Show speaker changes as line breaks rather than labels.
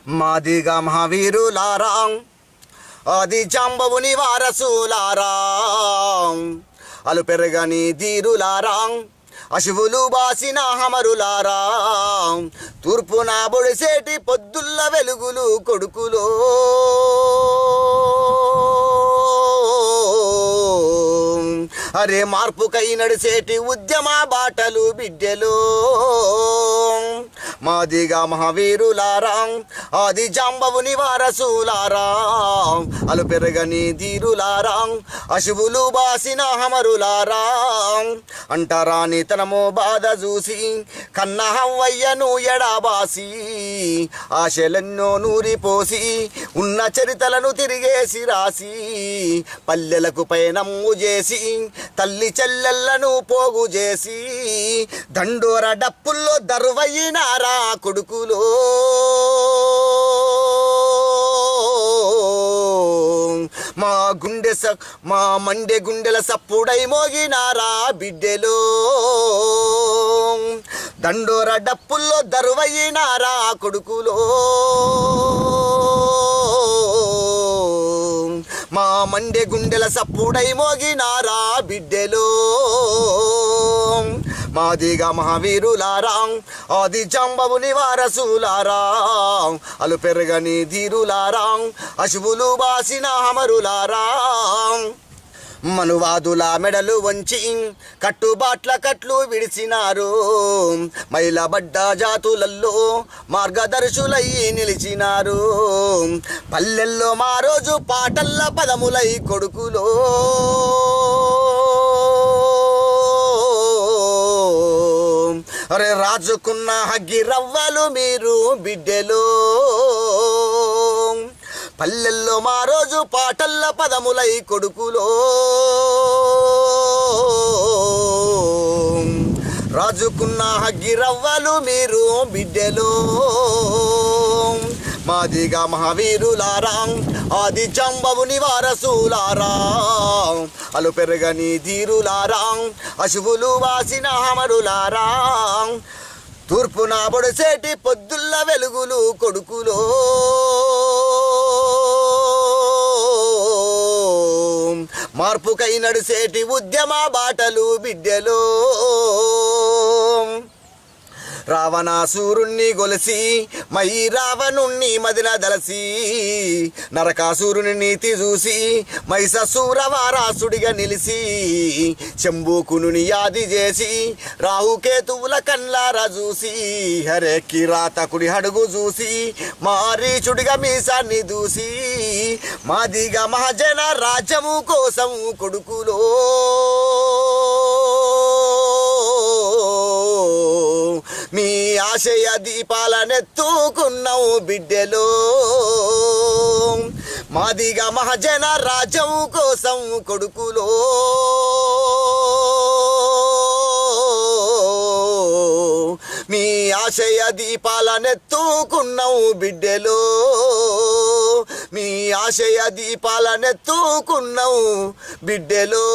మాదిగా మహావీరులారా ఆది జాంబవుని వారసులారా అలు పెరగని ధీరులారా అశువులు బాసిన హమరులారా తూర్పున బొడిసేటి పొద్దుల్ల వెలుగులు కొడుకులో అరే మార్పుకై నడిసేటి ఉద్యమ బాటలు బిడ్డెలో మాదిగా మహావీరులారా ఆది జాంబవుని వారసులారా అలు పెరగని ధీరులారా అశువులు బాసిన హమరులారా అంటరాని తనమో బాధ చూసి కన్న హవ్వయ్యను ఎడాబాసి ఆశలెన్నో నూరిపోసి ఉన్న చరితలను తిరిగేసి రాసి పల్లెలకు పయనము చేసి తల్లి చెల్లెళ్లను పోగు చేసి దండోర డప్పుల్లో దరువయ్యినారా కొడుకులో మా మండే గుండెల సప్పుడై మోగినారా బిడ్డెలో దండోర డప్పుల్లో దరువయ్యినారా కొడుకులో మా మండే గుండెల సప్పుడై మోగినారా బిడ్డెలో మాదిగా మహావీరులారా ఆది జాంబవుని వారసులారా అలు పెరగని ధీరులారా అశువులు బాసిన హమరులారా మనువాదుల మెడలు వంచి కట్టుబాట్ల కట్లు విడిచినారు మైలబడ్డ జాతులల్లో మార్గదర్శులయ్యి నిలిచినారు పల్లెల్లో మా రోజు పాటల్ల పదములై కొడుకులో అరే రాజుకున్న హగ్గి రవ్వలు మీరు బిడ్డెలో పల్లెల్లో మా రోజు పాటల్ల పదములై కొడుకులో రాజుకున్న హగ్గి రవ్వలు మీరు బిడ్డెలో మాదిగా మహావీరులారా ఆది జాంబవుని వారసులారా అలు పెరగని ధీరులారా అశువులు వాసిన హమరులారా తూర్పున బొడిసేటి పొద్దుల్ల వెలుగులు కొడుకులో మార్పుకై నడిసేటి ఉద్యమ బాటలు బిడ్డెలో రావణాసురుణ్ణి గొలిసి మై రావణుణ్ణి మదిన దలసి నరకాసురుని నీతి చూసి మైసూర వారాసుడిగా నిలిసి శంభుకుని యాది చేసి రాహుకేతువుల కన్లారా చూసి హరే కిరాతకుడి హడుగు చూసి మారీచుడిగా మీసాన్ని దూసి మాదిగా మహాజన రాజ్యము కోసం కొడుకులో మీ ఆశయ దీపాలనెత్తుకున్నావు బిడ్డెలో మాదిగా మహాజన రాజ్యం కోసం కొడుకులో మీ ఆశయ దీపాలనెత్తుకున్నావు బిడ్డెలో మీ ఆశయ దీపాలనెత్తుకున్నావు బిడ్డెలో